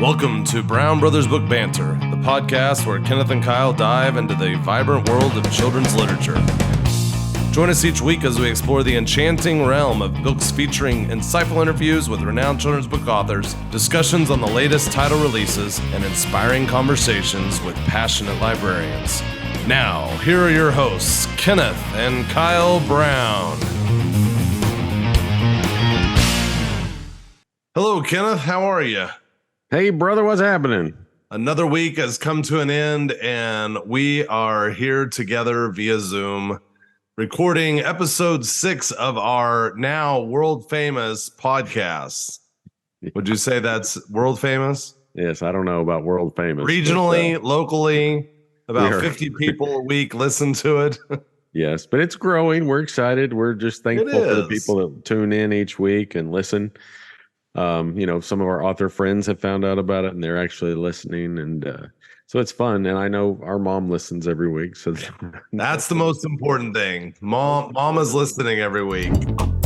Welcome to Brown Brothers Book Banter, the podcast where Kenneth and Kyle dive into the vibrant world of children's literature. Join us each week as we explore the enchanting realm of books featuring insightful interviews with renowned children's book authors, discussions on the latest title releases, and inspiring conversations with passionate librarians. Now, here are your hosts, Kenneth and Kyle Brown. Hello, Kenneth. How are you? Hey, brother, what's happening? Another week has come to an end, and we are here together via Zoom, recording episode 6 of our now world-famous podcast. Would you say that's world-famous? Yes, I don't know about world famous. Regionally, locally, about 50 people a week listen to it. Yes, but it's growing. We're excited. We're just thankful for the people that tune in each week and listen. Some of our author friends have found out about it and they're actually listening. And so it's fun. And I know our mom listens every week. So that's the most important thing. Mama's listening every week.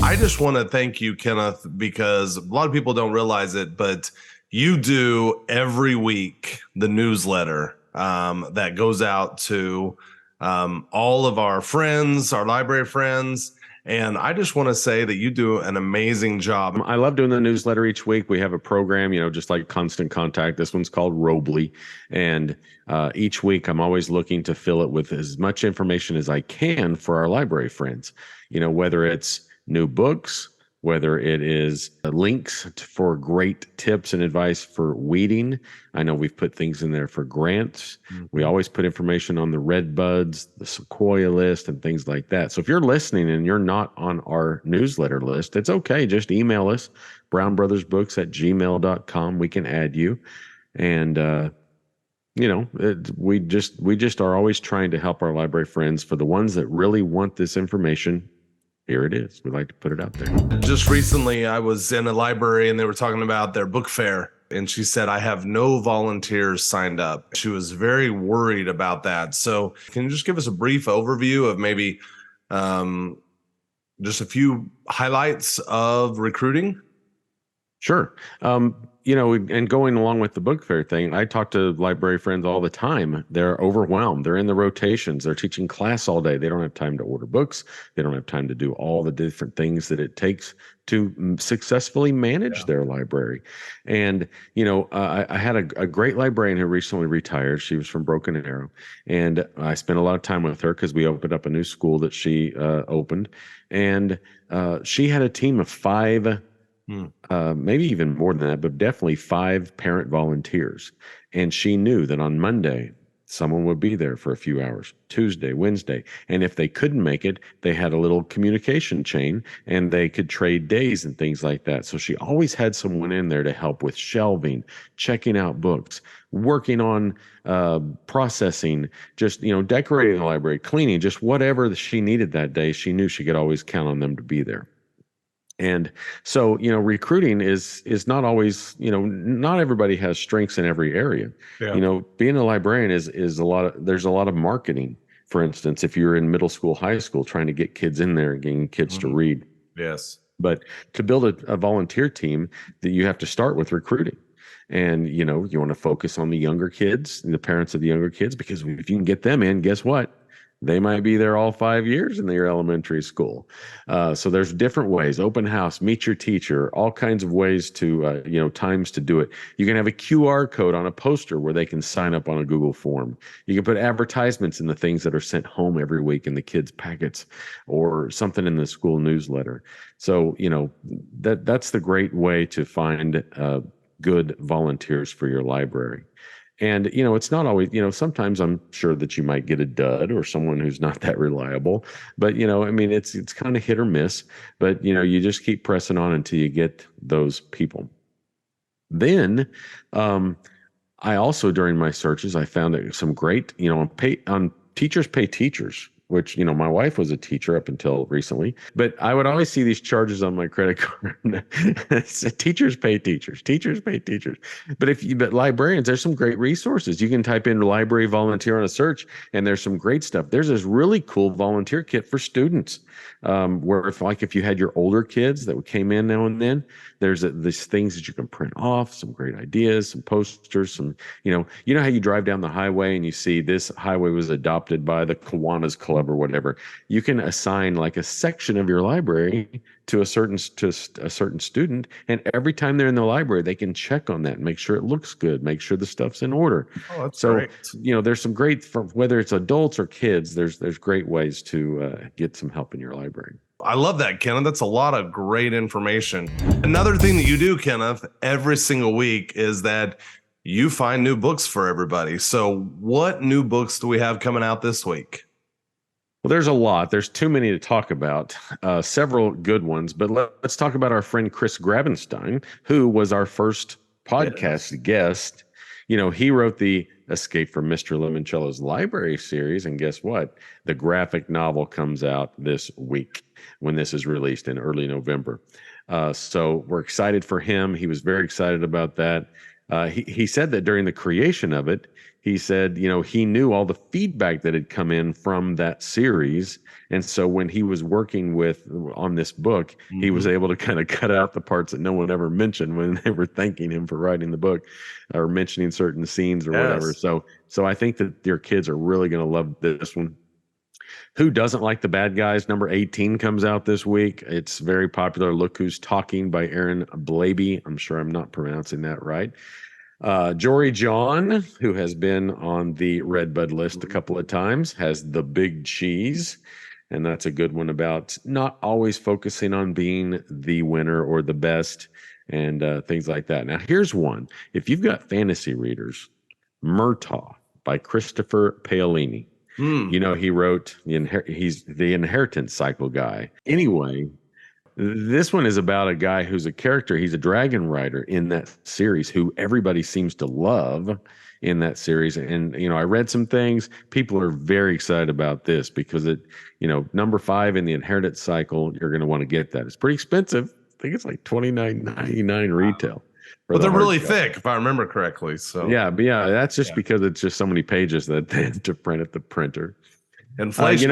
I just want to thank you, Kenneth, because a lot of people don't realize it, but you do every week the newsletter that goes out to all of our friends, our library friends. And I just want to say that you do an amazing job. I love doing the newsletter each week. We have a program, just like Constant Contact. This one's called Robley. And each week I'm always looking to fill it with as much information as I can for our library friends, whether it's new books, whether it is links for great tips and advice for weeding. I know we've put things in there for grants. Mm-hmm. We always put information on the Redbuds, the Sequoia list, and things like that. So if you're listening and you're not on our newsletter list, it's okay. Just email us, brownbrothersbooks@gmail.com. We can add you. And, we just are always trying to help our library friends. For the ones that really want this information, here it is. We like to put it out there. Just recently, I was in a library and they were talking about their book fair. And she said, I have no volunteers signed up. She was very worried about that. So can you just give us a brief overview of maybe just a few highlights of recruiting? Sure. And going along with the book fair thing, I talk to library friends all the time. They're overwhelmed. They're in the rotations. They're teaching class all day. They don't have time to order books. They don't have time to do all the different things that it takes to successfully manage their library. And, I had a great librarian who recently retired. She was from Broken Arrow. And I spent a lot of time with her because we opened up a new school that she opened. And she had a team of 5 maybe even more than that, but definitely 5 parent volunteers. And she knew that on Monday, someone would be there for a few hours, Tuesday, Wednesday. And if they couldn't make it, they had a little communication chain and they could trade days and things like that. So she always had someone in there to help with shelving, checking out books, working on processing, just, decorating the library, cleaning, just whatever she needed that day. She knew she could always count on them to be there. And so, recruiting is not always, not everybody has strengths in every area. Yeah. Being a librarian is there's a lot of marketing. For instance, if you're in middle school, high school, trying to get kids in there and getting kids to read. Yes. But to build a volunteer team, that you have to start with recruiting. And, you want to focus on the younger kids and the parents of the younger kids, because if you can get them in, guess what? They might be there all 5 years in their elementary school. So there's different ways: open house, meet your teacher, all kinds of ways to, times to do it. You can have a QR code on a poster where they can sign up on a Google form. You can put advertisements in the things that are sent home every week in the kids' packets, or something in the school newsletter. So, that's the great way to find good volunteers for your library. And, it's not always, sometimes I'm sure that you might get a dud or someone who's not that reliable, but, it's kind of hit or miss, but, you just keep pressing on until you get those people. Then, I also, during my searches, I found some great, on Teachers Pay Teachers which, my wife was a teacher up until recently, but I would always see these charges on my credit card. It said, teachers pay teachers, teachers pay teachers. But librarians, there's some great resources. You can type in library volunteer on a search, and there's some great stuff. There's this really cool volunteer kit for students, where if you had your older kids that came in now and then, there's these things that you can print off, some great ideas, some posters, some, how you drive down the highway and you see this highway was adopted by the Kiwanis Club or whatever. You can assign like a section of your library to a certain student, and every time they're in the library, they can check on that and make sure it looks good, make sure the stuff's in order. Oh, that's great. There's some great, whether it's adults or kids, there's great ways to get some help in your library. I love that, Kenneth. That's a lot of great information. Another thing that you do, Kenneth, every single week is that you find new books for everybody. So what new books do we have coming out this week? Well, there's a lot. There's too many to talk about, several good ones. But let's talk about our friend Chris Grabenstein, who was our first podcast guest. He wrote the Escape from Mr. Limoncello's Library series. And guess what? The graphic novel comes out this week when this is released in early November. So we're excited for him. He was very excited about that. He said that during the creation of it, he said, he knew all the feedback that had come in from that series. And so when he was working on this book, he was able to kind of cut out the parts that no one ever mentioned when they were thanking him for writing the book or mentioning certain scenes or whatever. So I think that your kids are really going to love this one. Who Doesn't Like the Bad Guys? Number 18 comes out this week. It's very popular. Look Who's Talking by Aaron Blaby. I'm sure I'm not pronouncing that right. Jory John, who has been on the Redbud list a couple of times, has The Big Cheese. And that's a good one about not always focusing on being the winner or the best and things like that. Now, here's one. If you've got fantasy readers, Murtaugh by Christopher Paolini. He wrote, he's the Inheritance Cycle guy. Anyway, this one is about a guy who's a character. He's a dragon rider in that series who everybody seems to love in that series. And, I read some things. People are very excited about this because number 5 in the Inheritance Cycle, you're going to want to get that. It's pretty expensive. I think it's like $29.99 retail. But they're really thick, if I remember correctly. So that's just because it's just so many pages that they have to print at the printer. Inflation.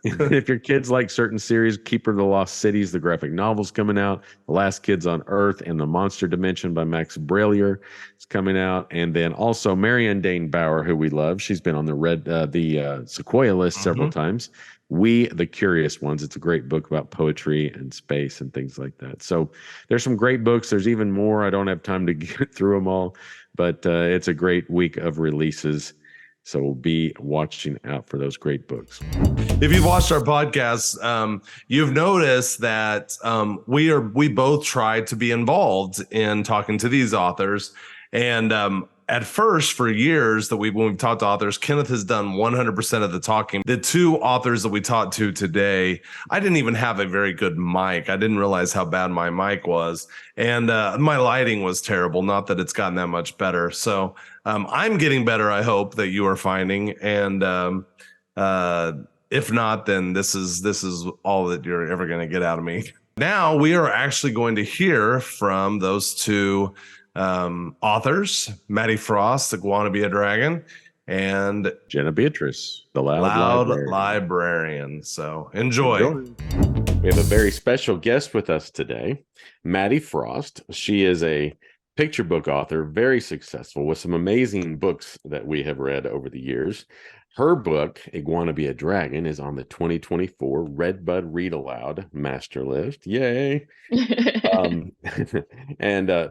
If your kids like certain series, Keeper of the Lost Cities, the graphic novel's coming out. The Last Kids on Earth and the Monster Dimension by Max Brallier is coming out. And then also Marianne Dane Bauer, who we love. She's been on the Sequoia list several times. We, the Curious Ones. It's a great book about poetry and space and things like that. So there's some great books. There's even more. I don't have time to get through them all, but it's a great week of releases. So we'll be watching out for those great books. If you've watched our podcast, you've noticed that we both tried to be involved in talking to these authors. And at first, for years when we've talked to authors, Kenneth has done 100% of the talking. The 2 authors that we talked to today, I didn't even have a very good mic. I didn't realize how bad my mic was. And my lighting was terrible. Not that it's gotten that much better. So I'm getting better, I hope, that you are finding. And if not, then this is all that you're ever going to get out of me. Now we are actually going to hear from those 2 authors, Maddie Frost, Iguana Be a Dragon, and Jenna Beatrice, the Loud Librarian. So enjoy. We have a very special guest with us today, Maddie Frost. She is a picture book author, very successful with some amazing books that we have read over the years. Her book, Iguana Be a Dragon, is on the 2024 Redbud Read Aloud Master List. Yay! And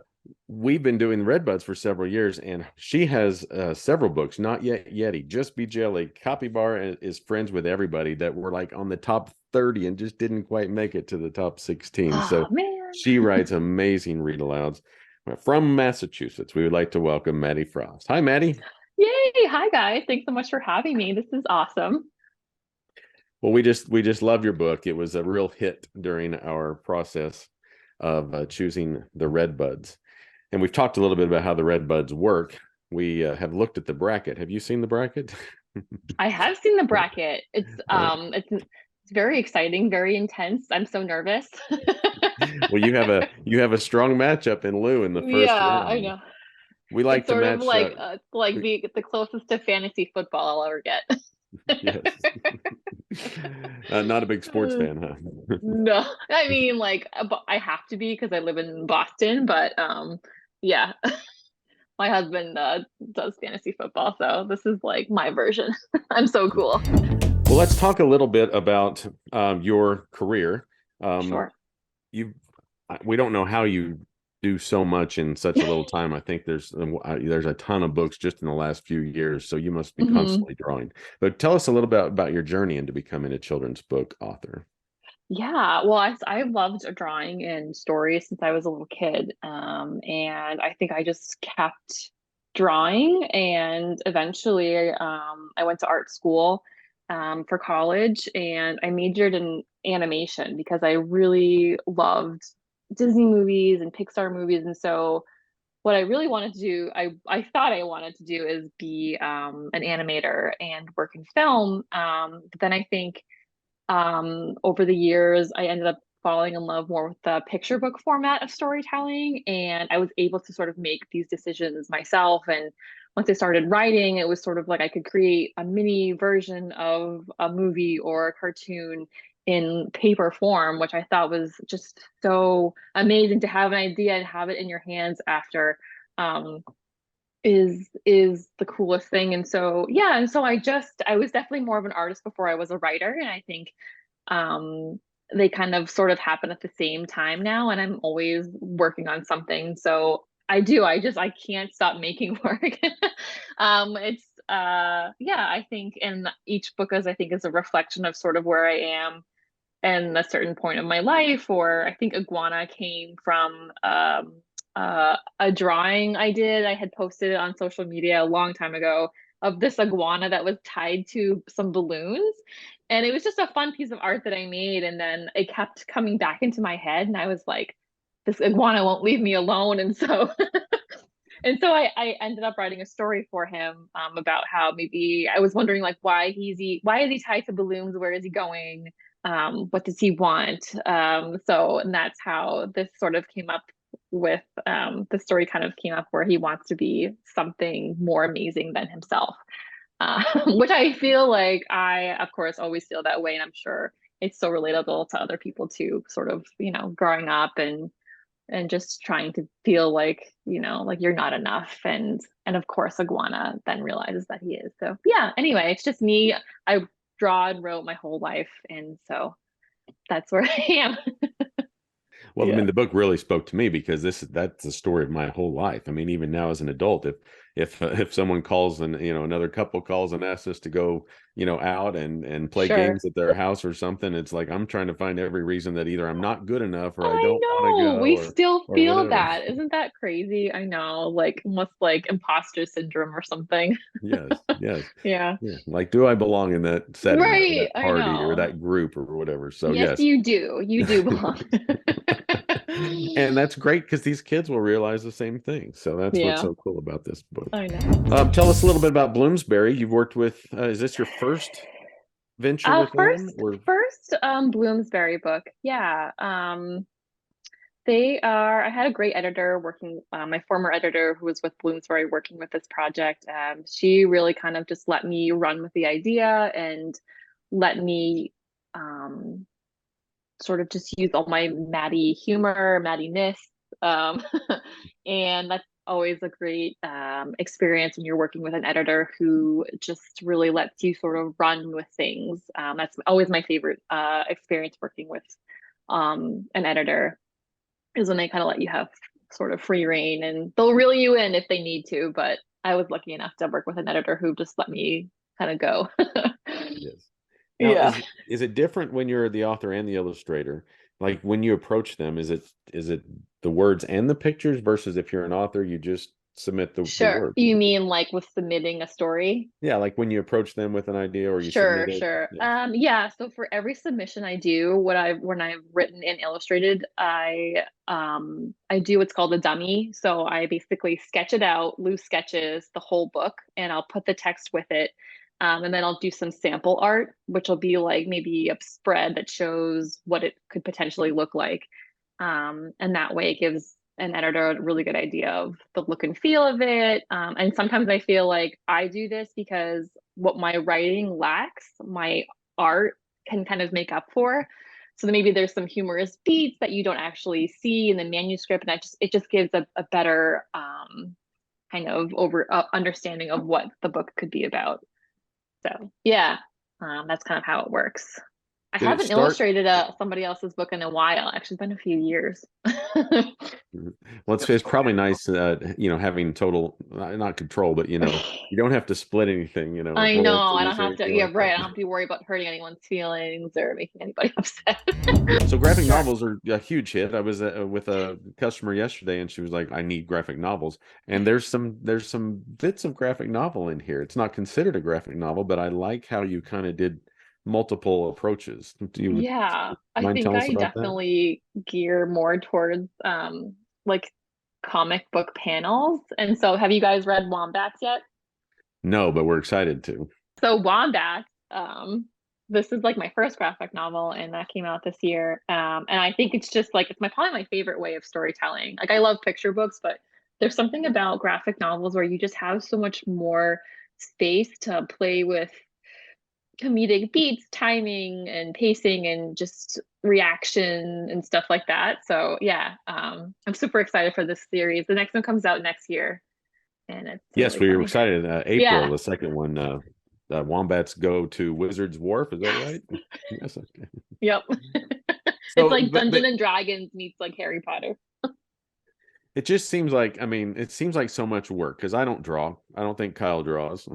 we've been doing Redbuds for several years, and she has several books. Not Yet Yeti, Just Be Jelly, Capybara is friends with everybody that were like on the top 30 and just didn't quite make it to the top 16. She writes amazing read alouds. From Massachusetts, we would like to welcome Maddie Frost. Hi, Maddie. Yay! Hi, guys. Thanks so much for having me. This is awesome. Well, we just love your book. It was a real hit during our process of choosing the Redbuds. And we've talked a little bit about how the Redbuds work. We have looked at the bracket. Have you seen the bracket? I have seen the bracket. It's very exciting, very intense. I'm so nervous. Well, you have a strong matchup in Lou in the first Yeah, I round. know. We like It's to sort of match. like the closest to fantasy football I'll ever get. Yes. Not a big sports fan, huh? No, I mean I have to be because I live in Boston, but yeah, my husband does fantasy football, so this is like my version. I'm so cool. Well, let's talk a little bit about your career. Um, Sure. you, we don't know how you do so much in such a little time. I think there's a ton of books just in the last few years, so you must be hmm constantly drawing. But tell us a little bit about your journey into becoming a children's book author. Yeah, well, I loved drawing and stories since I was a little kid. And I think I just kept drawing. And eventually, I went to art school for college and I majored in animation because I really loved Disney movies and Pixar movies. And so, what I really wanted to do, I thought I wanted to do is be an animator and work in film. But then I think over the years, I ended up falling in love more with the picture book format of storytelling, and I was able to sort of make these decisions myself. And once I started writing, it was sort of like I could create a mini version of a movie or a cartoon in paper form, which I thought was just so amazing to have an idea and have it in your hands after. Um, is the coolest thing. And so yeah, and so I was definitely more of an artist before I was a writer, and I think they kind of sort of happen at the same time now, and I'm always working on something. So I can't stop making work. It's yeah, I think, and each book is I think is a reflection of sort of where I am and a certain point of my life. Or I think Iguana came from a drawing I did. I had posted it on social media a long time ago of this iguana that was tied to some balloons. And it was just a fun piece of art that I made. And then it kept coming back into my head. And I was like, this iguana won't leave me alone. And so I ended up writing a story for him about how maybe I was wondering like why is he tied to balloons? Where is he going? What does he want? So and that's how this sort of came up with the story kind of came up where he wants to be something more amazing than himself. Which I feel like I, of course, always feel that way. And I'm sure it's so relatable to other people too, sort of, growing up and just trying to feel like like you're not enough. And of course Iguana then realizes that he is. So yeah, anyway, it's just me. I draw and wrote my whole life, and so that's where I am. Well, I Yeah. mean, the book really spoke to me because that's the story of my whole life. I mean, even now as an adult, if someone calls and another couple calls and asks us to go out and play Sure. games at their house or something, it's like I'm trying to find every reason that either I'm not good enough or I I don't want to know, go we still or feel whatever. that. Isn't that crazy? I know, like almost like imposter syndrome or something. Yes, yes. Yeah. Yeah. Like, do I belong in that setting or Right, that I party or know. that group or whatever? So Yes, yes. you do. You do belong. And that's great because these kids will realize the same thing. So that's what's Yeah, so cool about this book. I know. Tell us a little bit about Bloomsbury. You've worked with, is this your first venture with them or? First Bloomsbury book. Yeah. I had a great editor working, my former editor who was with Bloomsbury working with this project. She really kind of just let me run with the idea and let me um, sort of just use all my Maddie humor, Maddie-ness. Um, and that's always a great experience when you're working with an editor who just really lets you sort of run with things. That's always my favorite experience working with an editor is when they kind of let you have sort of free reign and they'll reel you in if they need to. But I was lucky enough to work with an editor who just let me kind of go. Yes. Now, Yeah. is it different when you're the author and the illustrator? Like when you approach them, is it the words and the pictures versus if you're an author, you just submit the Sure. words? You mean like with submitting a story? Yeah, like when you approach them with an idea or you submit Sure, it. sure. Yes. Yeah, so for every submission I do, when I've written and illustrated, I do what's called a dummy. So I basically sketch it out, loose sketches, the whole book, and I'll put the text with it. And then I'll do some sample art, which will be like maybe a spread that shows what it could potentially look like. And that way it gives an editor a really good idea of the look and feel of it. And sometimes I feel like I do this because what my writing lacks, my art can kind of make up for. So then maybe there's some humorous beats that you don't actually see in the manuscript, and it just gives a better kind of understanding of what the book could be about. So yeah, that's kind of how it works. I Did it haven't start? illustrated somebody else's book in a while. Actually, it's been a few years. Well, it's probably nice, having total, not control, but you don't have to split anything, I know. I don't royalties or have to. anything Yeah, like right. I that. don't have to worry about hurting anyone's feelings or making anybody upset. So graphic Sure. novels are a huge hit. I was with a customer yesterday, and she was like, "I need graphic novels." And there's some bits of graphic novel in here. It's not considered a graphic novel, but I like how you kind of did multiple approaches. Do you Yeah, I mind think telling us I about that? definitely gear more towards like comic book panels. And so have you guys read Wombats yet? No, but we're excited to. So Wombats, this is like my first graphic novel, and that came out this year. And I think it's just like it's probably my favorite way of storytelling. Like I love picture books, but there's something about graphic novels where you just have so much more space to play with comedic beats, timing, and pacing, and just reaction and stuff like that. So yeah, I'm super excited for this series. The next one comes out next year, and it's Yes, really we were funny. excited. April, Yeah. the second one. Wombats go to Wizard's Wharf. Is that Yes. right? Yes. Okay. Yep. It's So, like but Dungeon and Dragons meets like Harry Potter. it just seems like, I mean, it seems like so much work because I don't draw. I don't think Kyle draws.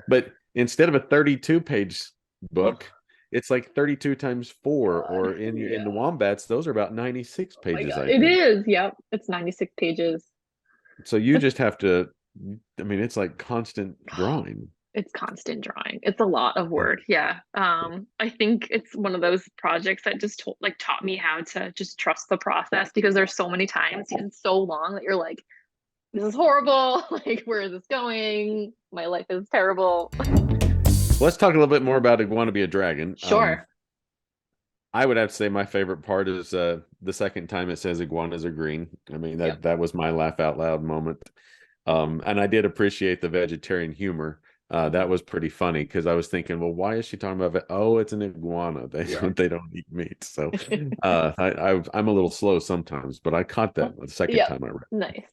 But instead of a 32 page Oh book, it's like 32 times four, God. or in the Yeah. Wombats, those are about 96 Oh my pages, God. I It think. is. Yep. It's 96 pages. So you But just have to, I mean, it's like constant drawing. it's constant drawing. It's a lot of Yeah. work. Yeah. I think it's one of those projects that just taught me how to just trust the process, because there's so many times and so long that you're like, this is horrible. Like, where is this going? My life is terrible. Let's talk a little bit more about Iguana Be a Dragon. Sure. I would have to say my favorite part is the second time it says iguanas are green. I mean, Yep. that was my laugh out loud moment. And I did appreciate the vegetarian humor. That was pretty funny because I was thinking, well, why is she talking about it? Oh, it's an iguana. They Yeah. they don't eat meat. So I'm a little slow sometimes, but I caught that the second Yep. time I read. Nice.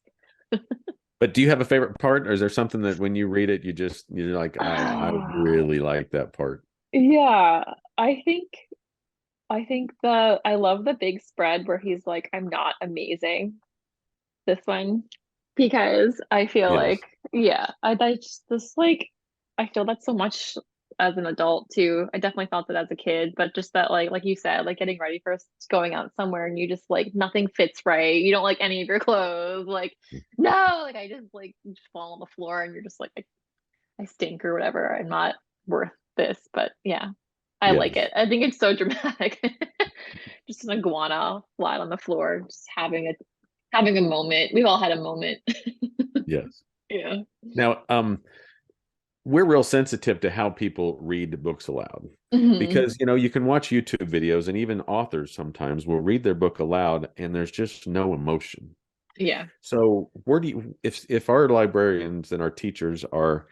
But do you have a favorite part, or is there something that when you read it, you're like, I really like that part? Yeah, I think I love the big spread where he's like, I'm not amazing. This one, because I feel Yes. like, yeah, I just this like I feel that so much as an adult too. I definitely felt it as a kid, but just that like you said, like getting ready for going out somewhere and you just like nothing fits right. You don't like any of your clothes. Like, no, like I just like you just fall on the floor and you're just like I stink or whatever. I'm not worth this. But yeah, I like it. Yes. I think it's so dramatic. Just an iguana flat on the floor, just having a moment. We've all had a moment. Yes. Yeah. Now, we're real sensitive to how people read books aloud Hmm. because you can watch YouTube videos, and even authors sometimes will read their book aloud and there's just no emotion. Yeah. So where do you, if our librarians and our teachers are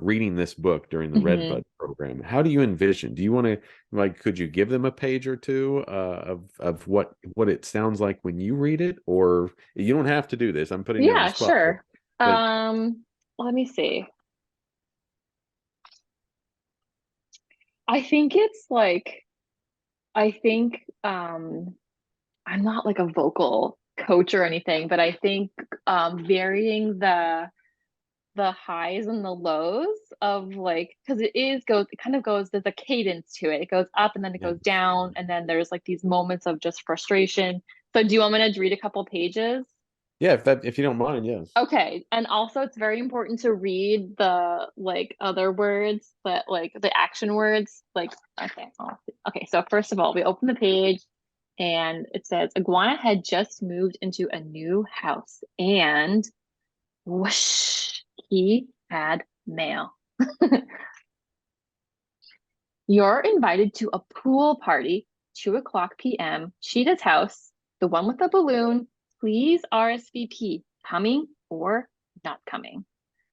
reading this book during the Hmm. Redbud program, how do you envision? Do you want to, like, could you give them a page or two of what it sounds like when you read it? Or you don't have to do this. I'm putting you on the Yeah, spot, sure. but Let me see. I think it's like I think I'm not like a vocal coach or anything, but I think varying the highs and the lows of like, because it kind of goes, there's a cadence to it. It goes up and then it yeah, goes down, and then there's like these moments of just frustration. So do you want me to read a couple pages? yeah. If you don't mind, yes. Okay. And also it's very important to read the like other words, but like the action words. Like, okay, okay. So first of all, we open the page and it says Iguana had just moved into a new house, and whoosh, he had mail. You're invited to a pool party, 2 o'clock p.m., Cheetah's house, the one with the balloon. Please RSVP, coming or not coming.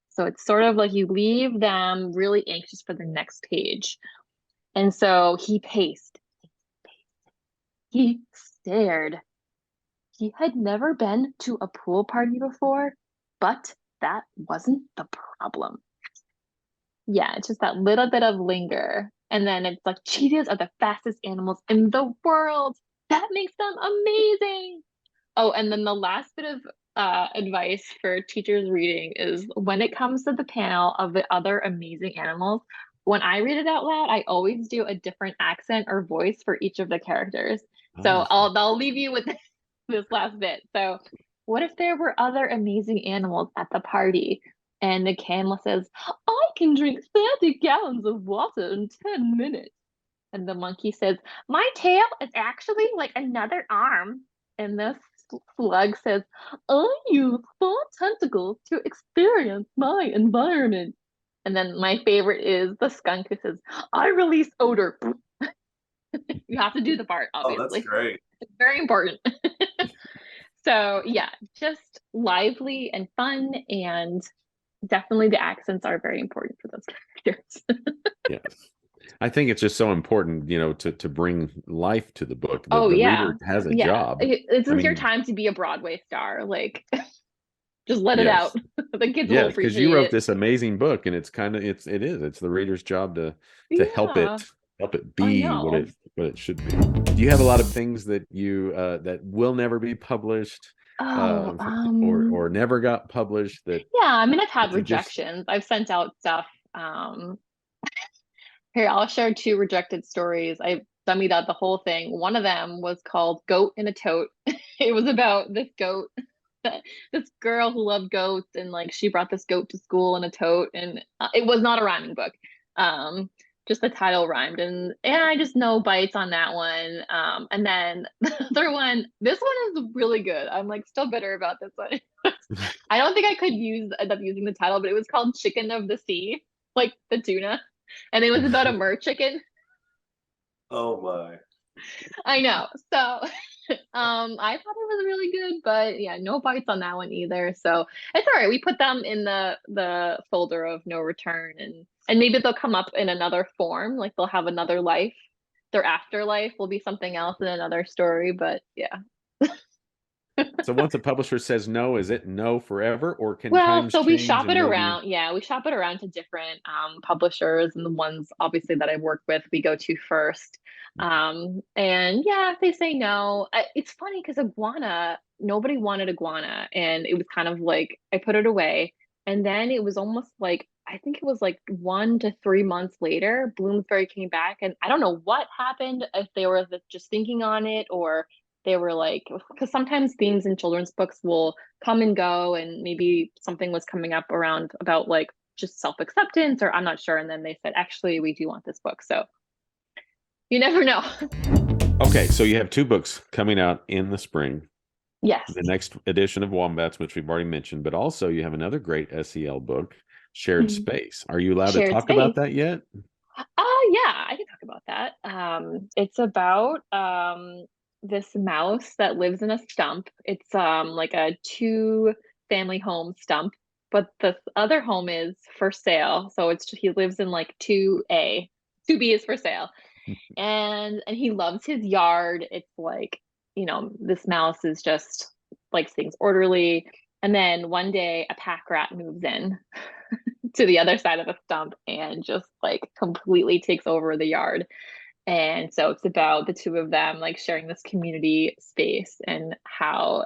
So it's sort of like you leave them really anxious for the next page. And so he paced, he stared. He had never been to a pool party before, but that wasn't the problem. Yeah, it's just that little bit of linger. And then it's like cheetahs are the fastest animals in the world. That makes them amazing. Oh, and then the last bit of advice for teachers reading is when it comes to the panel of the other amazing animals, when I read it out loud, I always do a different accent or voice for each of the characters. So I'll leave you with this last bit. So, what if there were other amazing animals at the party? And the camel says, I can drink 30 gallons of water in 10 minutes. And the monkey says, my tail is actually like another arm. And the slug says, I use 4 tentacles to experience my environment. And then my favorite is the skunk who says, I release odor. You have to do the part, obviously. Oh, that's great. It's very important. So yeah, just lively and fun, and definitely the accents are very important for those characters. Yes. I think it's just so important, to bring life to the book. The Yeah. reader has a job. This is your time to be a Broadway star. Like, just let it out. The kids will appreciate because you wrote this amazing book, and it's the reader's job to help it be what it should be. Do you have a lot of things that you that will never be published? Or never got published? That I mean, I've had rejections. I've sent out stuff. Here, I'll share 2 rejected stories. I dummied out the whole thing. One of them was called Goat in a Tote. It was about this goat, this girl who loved goats, and like she brought this goat to school in a tote, and it was not a rhyming book. Just the title rhymed, and I just no bites on that one. And then the other one, this one is really good. I'm like still bitter about this one. I don't think I could end up using the title, but it was called Chicken of the Sea, like the tuna. And it was about a mer chicken. Oh my. I know. So I thought it was really good, but yeah, no bites on that one either. So it's all right. We put them in the folder of no return, and maybe they'll come up in another form, like they'll have another life. Their afterlife will be something else in another story, but yeah. So once a publisher says no, is it no forever, or can times change? We shop it around. Yeah, we shop it around to different publishers, and the ones obviously that I've worked with, we go to first. And yeah, if they say no, it's funny because nobody wanted Iguana, and it was kind of like I put it away, and then it was almost like I think it was like 1 to 3 months later, Bloomsbury came back, and I don't know what happened, if they were just thinking on it, or they were like, because sometimes themes in children's books will come and go, and maybe something was coming up around about like just self-acceptance, or I'm not sure. And then they said, actually, we do want this book. So you never know. Okay, so you have 2 books coming out in the spring. Yes. The next edition of Wombats, which we've already mentioned, but also you have another great SEL book, Shared Space. Are you allowed to talk about that yet? Yeah, I can talk about that. It's about this mouse that lives in a stump. It's like a 2-family home stump, but the other home is for sale. So he lives in like 2A. 2B is for sale. And he loves his yard. It's like, this mouse is just like things orderly. And then one day a pack rat moves in to the other side of the stump and just like completely takes over the yard. And so it's about the 2 of them like sharing this community space, and how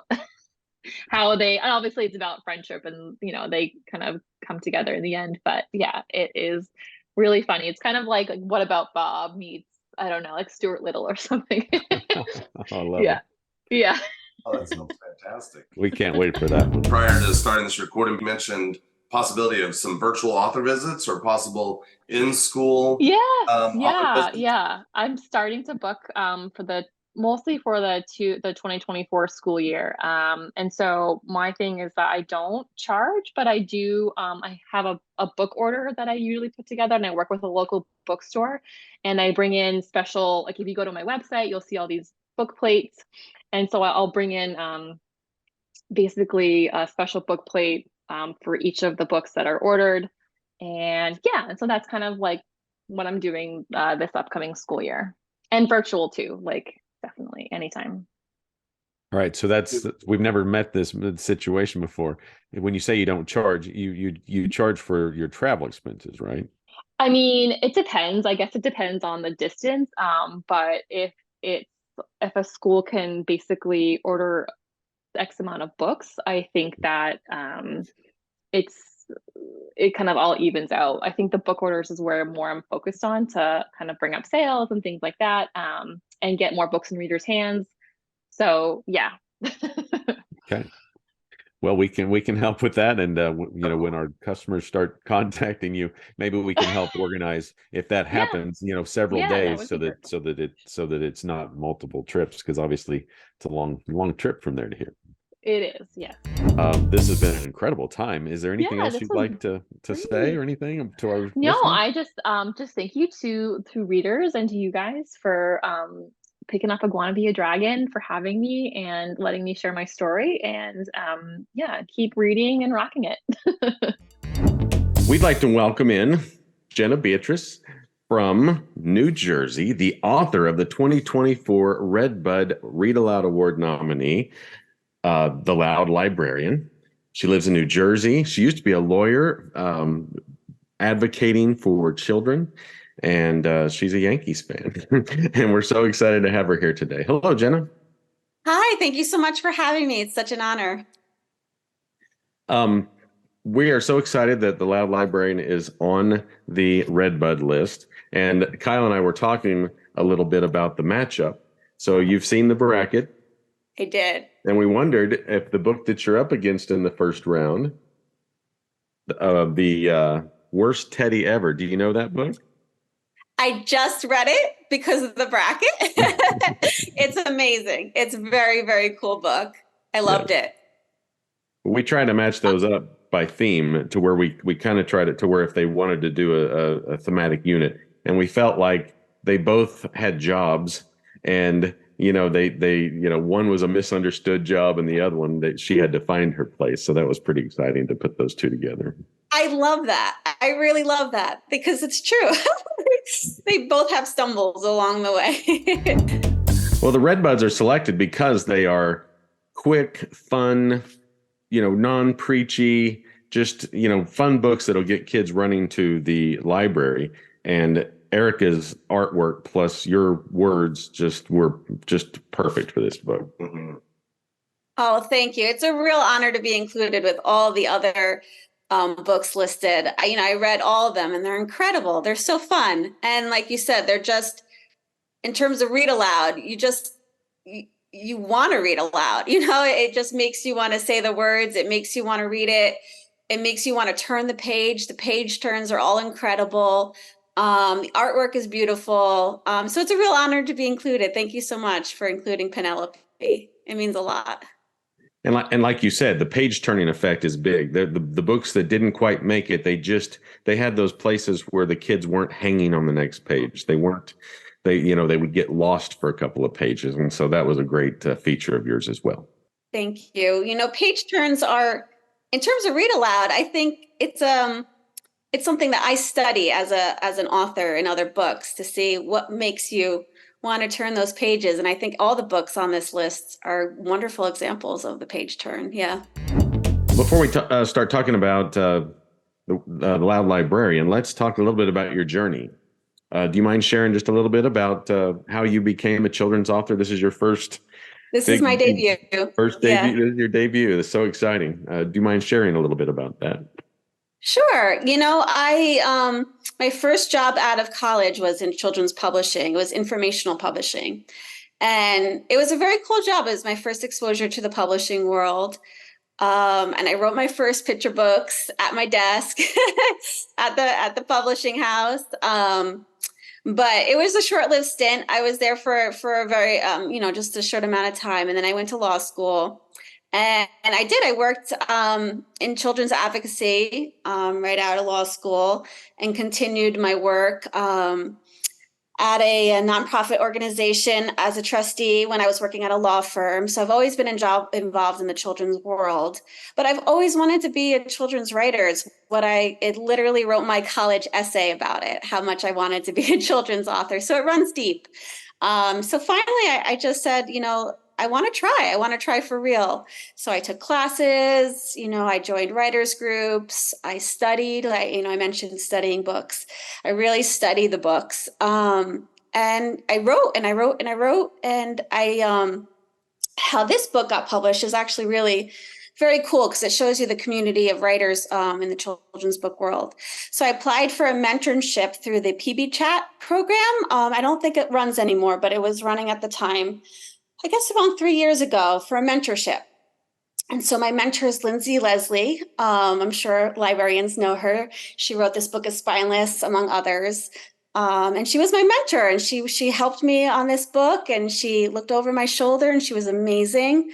they, and obviously it's about friendship, and they kind of come together in the end. But yeah, it is really funny. It's kind of like What About Bob meets, I don't know, like Stuart Little or something. I love it. Yeah. Oh, that sounds fantastic. We can't wait for that. Prior to starting this recording, you mentioned possibility of some virtual author visits or possible in-school. Yeah. I'm starting to book for the mostly for the 2024 school year. And so my thing is that I don't charge, but I do, I have a book order that I usually put together, and I work with a local bookstore, and I bring in special, like if you go to my website, you'll see all these book plates. And so I'll bring in basically a special book plate for each of the books that are ordered. And yeah, and so that's kind of like what I'm doing this upcoming school year, and virtual too, like definitely anytime. All right, so we've never met this situation before. When you say you don't charge, you charge for your travel expenses, right? I mean, it depends. I guess it depends on the distance. But it's if a school can basically order X amount of books, I think that it's it kind of all evens out. I think the book orders is where more I'm focused on to kind of bring up sales and things like that, and get more books in readers' hands. So yeah. Okay. Well, we can help with that, and when our customers start contacting you, maybe we can help organize if that Yeah, happens, several yeah, that days, would so be that perfect. it's not multiple trips, because obviously it's a long trip from there to here. It is, yes. This has been an incredible time. Is there anything Yeah, else this you'd was like to say, great. or anything to our No, listeners? I just thank you to readers and to you guys for picking up Iguana Be a Dragon, for having me and letting me share my story, and yeah, keep reading and rocking it. We'd like to welcome in Jenna Beatrice from New Jersey, the author of the 2024 Redbud Read Aloud Award nominee, The Loud Librarian. She lives in New Jersey. She used to be a lawyer, advocating for children, and she's a Yankees fan. And we're so excited to have her here today. Hello, Jenna. Hi, thank you so much for having me. It's such an honor. We are so excited that the Loud Librarian is on the Redbud list. And Kyle and I were talking a little bit about the matchup. So you've seen the bracket, I did. and we wondered if the book that you're up against in the first round, the Worst Teddy Ever, do you know that book? I just read it because of the bracket. It's amazing. It's a very, very cool book. I loved it. We try to match those up by theme, to where we kind of tried it to where if they wanted to do a thematic unit, and we felt like they both had jobs, and they one was a misunderstood job, and the other one that she had to find her place. So that was pretty exciting to put those two together. I love that. I really love that because it's true. They both have stumbles along the way. Well, the Redbuds are selected because they are quick, fun, non-preachy, just, fun books that'll get kids running to the library. And Erica's artwork plus your words were just perfect for this book. Mm-hmm. Oh, thank you. It's a real honor to be included with all the other books listed. I read all of them, and they're incredible. They're so fun. And like you said, they're just, in terms of read aloud, you want to read aloud. It just makes you want to say the words. It makes you want to read it. It makes you want to turn the page. The page turns are all incredible. The artwork is beautiful. So it's a real honor to be included. Thank you so much for including Penelope. It means a lot. And like you said, the page turning effect is big. The books that didn't quite make it, they had those places where the kids weren't hanging on the next page. They would get lost for a couple of pages. And so that was a great feature of yours as well. Thank you. Page turns are, in terms of read aloud, I think it's something that I study as an author in other books to see what makes you want to turn those pages. And I think all the books on this list are wonderful examples of the page turn. Yeah. Before we start talking about the Loud Librarian, let's talk a little bit about your journey. Do you mind sharing just a little bit about how you became a children's author? This is your first. This is my debut. First debut. Yeah. This is your debut. It's so exciting. Do you mind sharing a little bit about that? Sure. My first job out of college was in children's publishing. It was informational publishing. And it was a very cool job. It was my first exposure to the publishing world. And I wrote my first picture books at my desk at the publishing house. But it was a short-lived stint. I was there for a very, just a short amount of time. And then I went to law school. And I worked in children's advocacy right out of law school and continued my work at a nonprofit organization as a trustee when I was working at a law firm. So I've always been involved in the children's world, but I've always wanted to be a children's writer. It literally wrote my college essay about it, how much I wanted to be a children's author. So it runs deep. So finally, I just said, I want to try for real. So I took classes, I joined writers groups. I studied, I mentioned studying books. I really studied the books. And I wrote and I wrote and I wrote. And how this book got published is actually really very cool because it shows you the community of writers in the children's book world. So I applied for a mentorship through the PB Chat program. I don't think it runs anymore, but it was running at the time. I guess around 3 years ago for a mentorship. And so my mentor is Lindsay Leslie. I'm sure librarians know her. She wrote this book, A Spineless, among others. And she was my mentor, and she helped me on this book, and she looked over my shoulder, and she was amazing.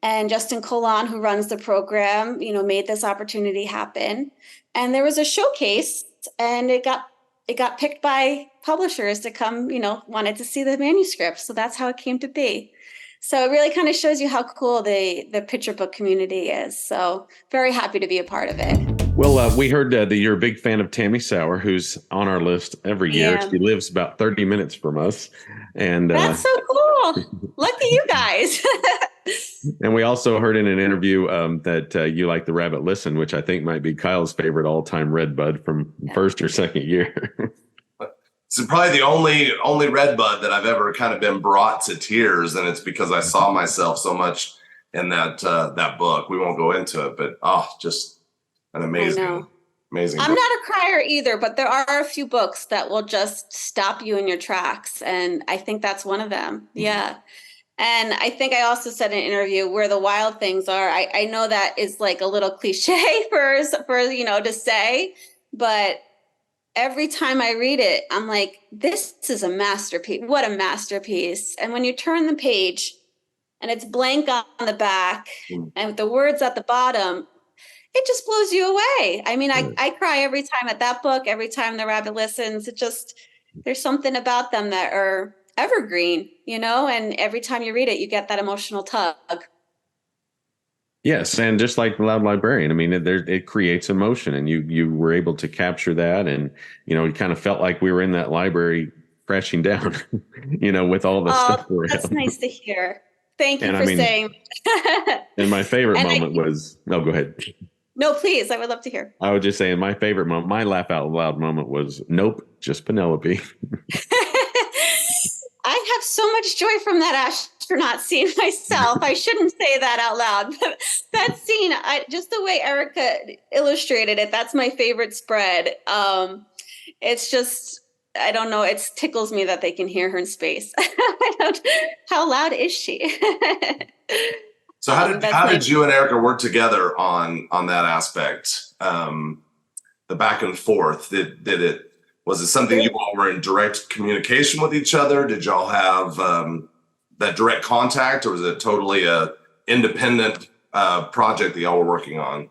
And Justin Colon, who runs the program, made this opportunity happen. And there was a showcase, and it got picked by publishers to come, wanted to see the manuscript. So that's how it came to be. So it really kind of shows you how cool the picture book community is. So very happy to be a part of it. Well, we heard that you're a big fan of Tammy Sauer, who's on our list every year. Yeah. She lives about 30 minutes from us. And that's so cool. Lucky you guys. And we also heard in an interview that you like The Rabbit Listen, which I think might be Kyle's favorite all-time Redbud from first or second year. It's probably the only Redbud that I've ever kind of been brought to tears, and it's because I saw myself so much in that book. We won't go into it, but just an amazing book. I'm not a crier either, but there are a few books that will just stop you in your tracks, and I think that's one of them. Mm-hmm. Yeah. And I think I also said in an interview Where the Wild Things Are. I know that is like a little cliche for to say, but every time I read it, I'm like, this is a masterpiece. What a masterpiece. And when you turn the page and it's blank on the back and with the words at the bottom, it just blows you away. I mean, I cry every time at that book, every time The Rabbit Listens. There's something about them that are evergreen, and every time you read it, you get that emotional tug. Yes, and just like Loud Librarian, I mean, it creates emotion, and you were able to capture that, and it kind of felt like we were in that library crashing down, with all the stuff around. That's nice to hear. Thank you for saying. And my favorite moment was. No, go ahead. No, please. I would love to hear. I was just saying my favorite moment, my laugh out loud moment was, nope, just Penelope. I have so much joy from that astronaut scene myself. I shouldn't say that out loud, but that scene, just the way Erica illustrated it, that's my favorite spread. It's just, I don't know, it tickles me that they can hear her in space. How loud is she? So how did you and Erica work together on that aspect? The back and forth, was it something you all were in direct communication with each other? Did y'all have that direct contact, or was it totally a independent project that y'all were working on?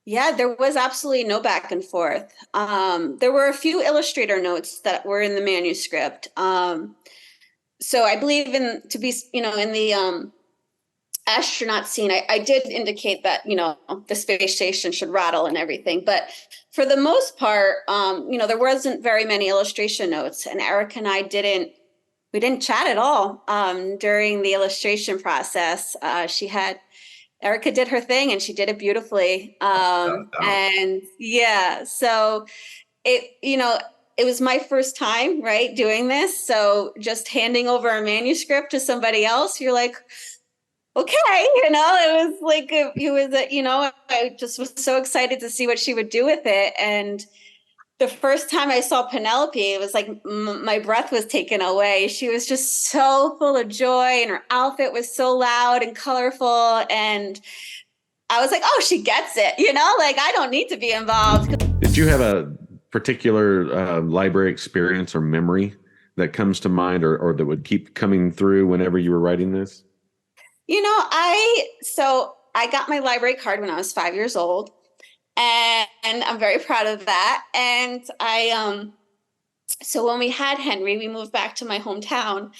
Yeah, there was absolutely no back and forth. There were a few illustrator notes that were in the manuscript. So I believe in the astronaut scene, I did indicate that, the space station should rattle and everything. But for the most part, there wasn't very many illustration notes. And Erica and I we didn't chat at all during the illustration process. Erica did her thing, and she did it beautifully. And yeah, so it was my first time, right, doing this. So just handing over a manuscript to somebody else, you're like, okay, it was like, I just was so excited to see what she would do with it. And the first time I saw Penelope, it was like my breath was taken away. She was just so full of joy, and her outfit was so loud and colorful. And I was like, oh, she gets it, like I don't need to be involved. Did you have a particular library experience or memory that comes to mind, or that would keep coming through whenever you were writing this? I got my library card when I was 5 years old, and I'm very proud of that. And so when we had Henry, we moved back to my hometown.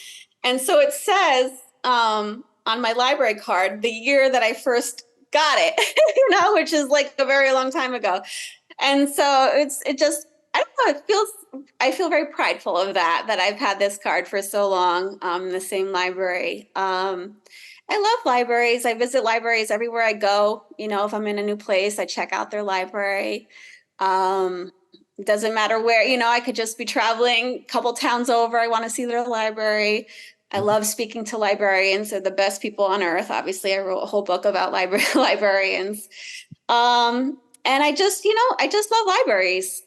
And so it says on my library card, the year that I first got it, which is like a very long time ago. And so I don't know, I feel very prideful of that I've had this card for so long, in the same library. I love libraries. I visit libraries everywhere I go. If I'm in a new place, I check out their library. It doesn't matter where, I could just be traveling a couple towns over. I want to see their library. I love speaking to librarians. They're the best people on earth. Obviously, I wrote a whole book about librarians. And I just love libraries.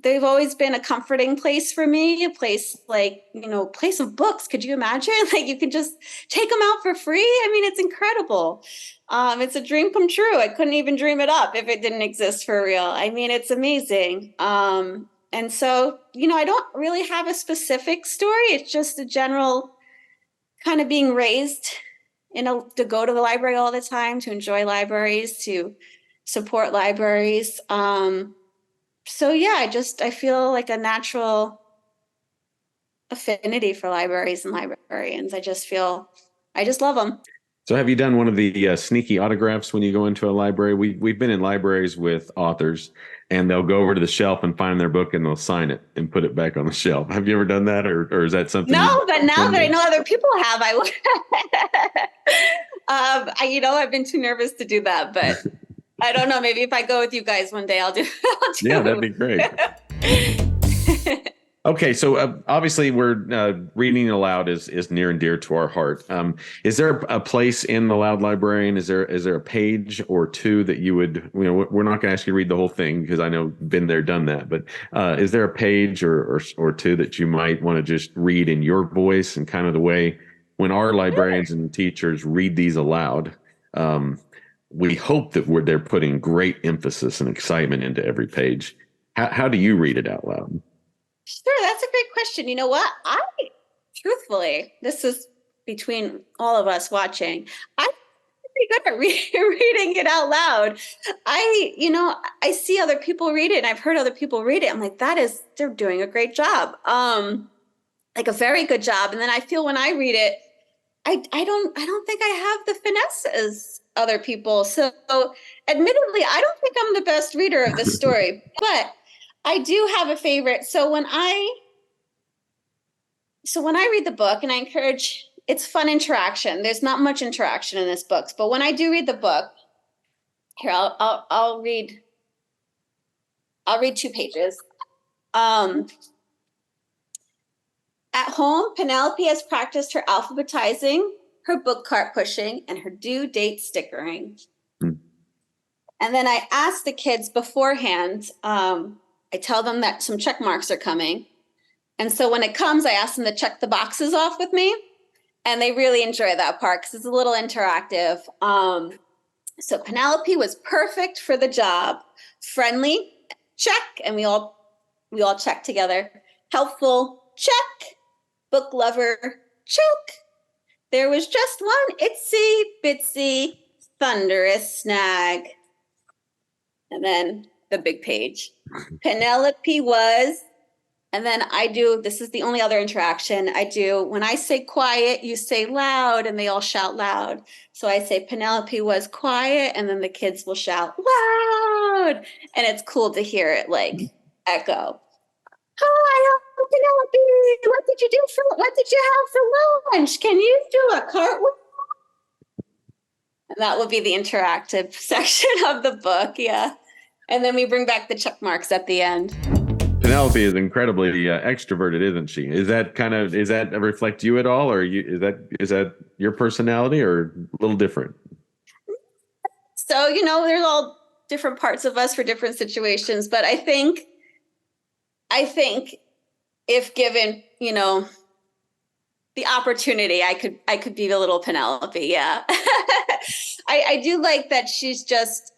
They've always been a comforting place for me, a place place of books. Could you imagine? Like, you could just take them out for free. I mean, it's incredible. It's a dream come true. I couldn't even dream it up if it didn't exist for real. I mean, it's amazing. And so, I don't really have a specific story. It's just a general kind of being raised, to go to the library all the time, to enjoy libraries, to support libraries. So yeah, I feel like a natural affinity for libraries and librarians. I just love them. So have you done one of the sneaky autographs when you go into a library? We've been in libraries with authors, and they'll go over to the shelf and find their book and they'll sign it and put it back on the shelf. Have you ever done that, or is that something? No, but now that I know other people have, I would. I've been too nervous to do that, but I don't know. Maybe if I go with you guys one day, I'll do Yeah, that'd be great. Okay, so obviously we're reading aloud is near and dear to our heart. Is there a place in the Loud Librarian? Is there a page or two that you would, we're not going to ask you to read the whole thing because I know been there, done that, but is there a page or two that you might want to just read in your voice and kind of the way when our librarians and teachers read these aloud? We hope that they're putting great emphasis and excitement into every page. How do you read it out loud? Sure, that's a great question. You know what? Truthfully, this is between all of us watching, I'm pretty good at reading it out loud. I see other people read it, and I've heard other people read it. I'm like, they're doing a great job. Like a very good job. And then I feel when I read it, I don't think I have the finesse as other people. So admittedly, I don't think I'm the best reader of this story, but I do have a favorite. So when I read the book, and I encourage, it's fun interaction. There's not much interaction in this book, but when I do read the book, here I'll read 2 pages. At home, Penelope has practiced her alphabetizing, her book cart pushing, and her due date stickering. And then I ask the kids beforehand, I tell them that some check marks are coming. And so when it comes, I ask them to check the boxes off with me. And they really enjoy that part because it's a little interactive. So Penelope was perfect for the job. Friendly, check. And we all check together. Helpful, check. Book lover, check. There was just one itsy bitsy thunderous snag. And then the big page. Penelope was, and then this is the only other interaction I do. When I say quiet, you say loud, and they all shout loud. So I say Penelope was quiet, and then the kids will shout loud. And it's cool to hear it like echo. Hi, Penelope. What did you have for lunch? Can you do a cartwheel? And that will be the interactive section of the book. Yeah. And then we bring back the check marks at the end. Penelope is incredibly extroverted, isn't she? Does that reflect you at all, or is that your personality, or a little different? So, there's all different parts of us for different situations, but I think if given, the opportunity, I could be a little Penelope. Yeah. I do like that she's just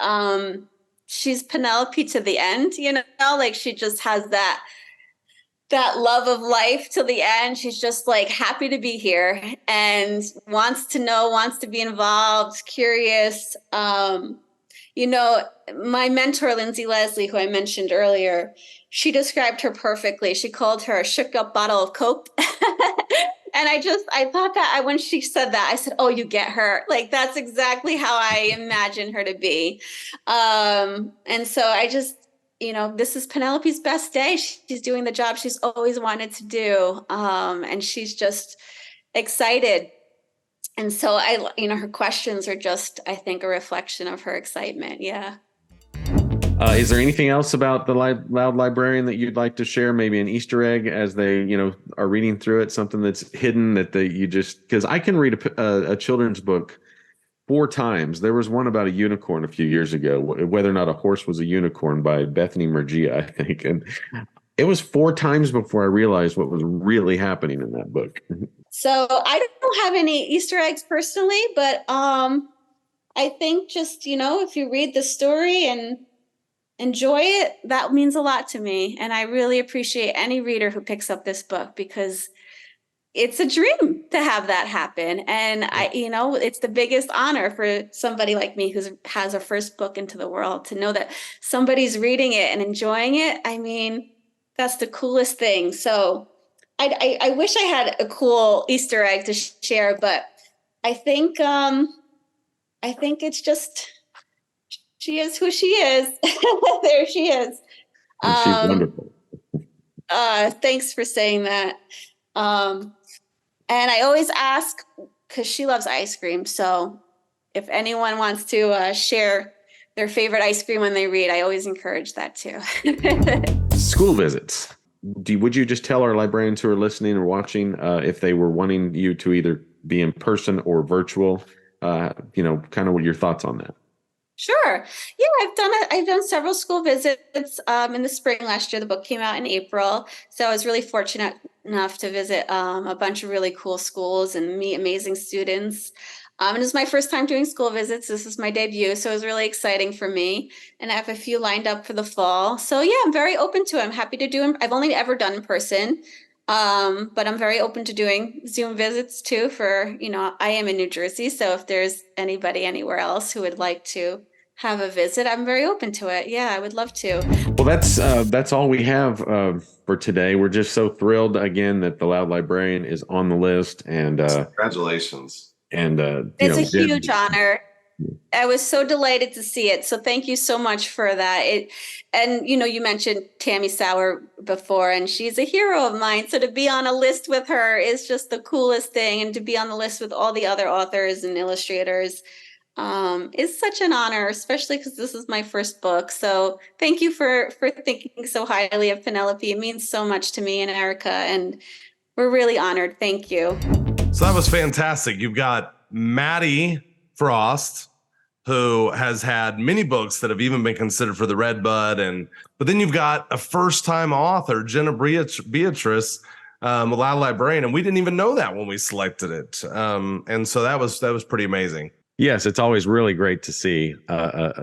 she's Penelope to the end, like she just has that love of life till the end. She's just like happy to be here and wants to know, wants to be involved, curious. My mentor, Lindsay Leslie, who I mentioned earlier, she described her perfectly. She called her a shook up bottle of Coke. And I thought that when she said that, I said, oh, you get her. Like, that's exactly how I imagine her to be. And so I just, this is Penelope's best day. She's doing the job she's always wanted to do. And she's just excited. And so her questions are just, I think, a reflection of her excitement. Yeah. Is there anything else about the Loud Librarian that you'd like to share? Maybe an Easter egg as they, are reading through it, something that's hidden because I can read a children's book 4 times. There was one about a unicorn a few years ago, whether or not a horse was a unicorn, by Bethany Murgia, I think. And it was 4 times before I realized what was really happening in that book. So I don't have any Easter eggs personally, but I think just, if you read the story and enjoy it, that means a lot to me. And I really appreciate any reader who picks up this book, because it's a dream to have that happen. And it's the biggest honor for somebody like me who has a first book into the world, to know that somebody's reading it and enjoying it. I mean, that's the coolest thing. So I wish I had a cool Easter egg to share, but I think it's just, she is who she is. There she is. She's wonderful. Thanks for saying that. And I always ask, because she loves ice cream. So if anyone wants to share their favorite ice cream when they read, I always encourage that too. School visits. Would you just tell our librarians who are listening or watching if they were wanting you to either be in person or virtual, kind of what your thoughts on that? Sure. Yeah, I've done several school visits in the spring last year. The book came out in April. So I was really fortunate enough to visit a bunch of really cool schools and meet amazing students. And it was my first time doing school visits. This is my debut, so it was really exciting for me. And I have a few lined up for the fall. So yeah, I'm very open to it. I'm happy to do them. I've only ever done in person, but I'm very open to doing Zoom visits too for, I am in New Jersey. So if there's anybody anywhere else who would like to have a visit, I'm very open to it. Yeah, I would love to. Well, that's all we have for today. We're just so thrilled again that the Loud Librarian is on the list, and congratulations. And it's a huge honor. I was so delighted to see it. So thank you so much for that. You mentioned Tammy Sauer before, and she's a hero of mine. So to be on a list with her is just the coolest thing. And to be on the list with all the other authors and illustrators is such an honor, especially because this is my first book. So thank you for thinking so highly of Penelope. It means so much to me and Erica, and we're really honored. Thank you. So that was fantastic. You've got Maddie Frost, who has had many books that have even been considered for the Redbud, but then you've got a first-time author, Jenna Beatrice, Loud Librarian, and we didn't even know that when we selected it. And so that was pretty amazing. Yes, it's always really great to see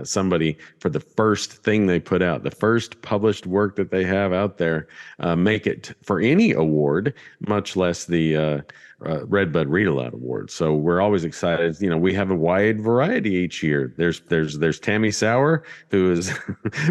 somebody, for the first thing they put out, the first published work that they have out there, make it for any award, much less the Redbud Read Aloud Award. So we're always excited. We have a wide variety each year. There's Tammy Sauer, who has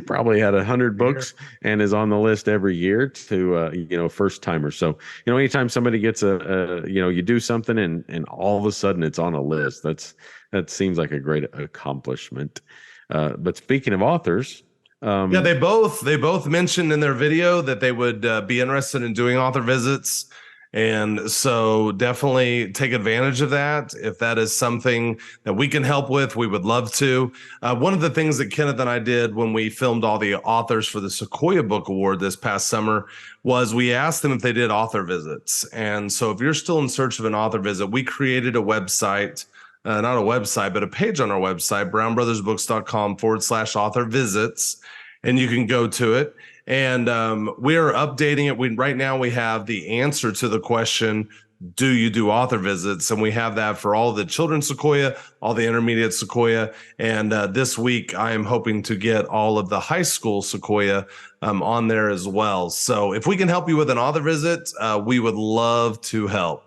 probably had 100 books and is on the list every year, to first timers. So anytime somebody gets you do something and all of a sudden it's on a list, that seems like a great accomplishment. But speaking of authors, they both mentioned in their video that they would be interested in doing author visits. And so definitely take advantage of that. If that is something that we can help with, we would love to. One of the things that Kenneth and I did when we filmed all the authors for the Sequoia Book Award this past summer was we asked them if they did author visits. And so if you're still in search of an author visit, we created a website, not a website, but a page on our website, brownbrothersbooks.com/author visits. And you can go to it. And we are updating it. Right now we have the answer to the question, do you do author visits? And we have that for all the children's Sequoia, all the intermediate Sequoia. And this week, I am hoping to get all of the high school Sequoia on there as well. So if we can help you with an author visit, we would love to help.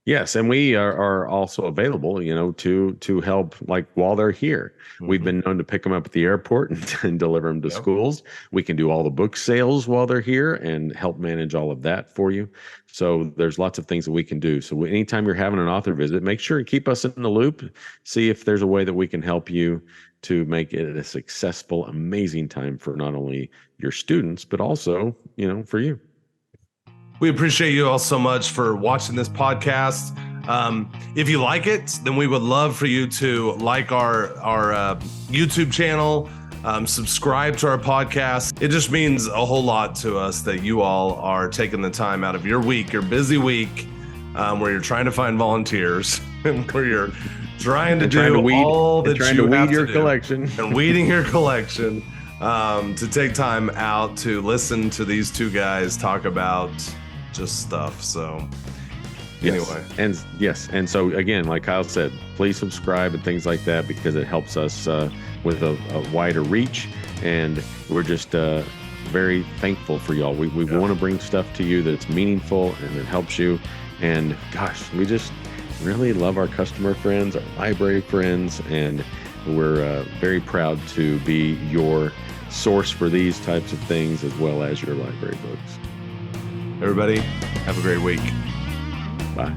Yes, and we are also available, to help like while they're here. We've been known to pick them up at the airport and deliver them to schools. We can do all the book sales while they're here and help manage all of that for you. So there's lots of things that we can do. So anytime you're having an author visit, make sure and keep us in the loop. See if there's a way that we can help you to make it a successful, amazing time for not only your students, but also, for you. We appreciate you all so much for watching this podcast. If you like it, then we would love for you to like our YouTube channel, subscribe to our podcast. It just means a whole lot to us that you all are taking the time out of your week, your busy week, where you're trying to find volunteers and where you're trying to do all that you have to do collection and weeding your collection, to take time out to listen to these two guys talk about just stuff. So anyway, and so again, like Kyle said, please subscribe and things like that, because it helps us with a wider reach, and we're just very thankful for y'all. We want to bring stuff to you that's meaningful and that helps you, and gosh, we just really love our customer friends, our library friends, and we're very proud to be your source for these types of things as well as your library books. Everybody, have a great week. Bye.